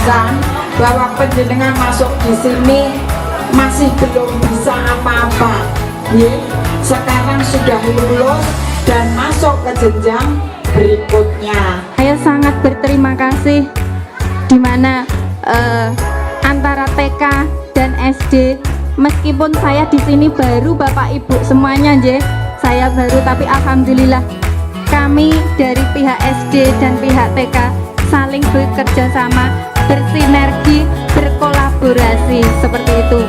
pisan bahwa penjenengan masuk di sini masih belum bisa apa-apa. Sekarang sudah lulus dan masuk ke jenjang berikutnya. Saya sangat berterima kasih dimana antara TK dan SD, meskipun saya di sini baru Bapak Ibu semuanya saya baru, tapi alhamdulillah kami dari pihak SD dan pihak TK saling bekerja sama, bersinergi, berkolaborasi seperti itu.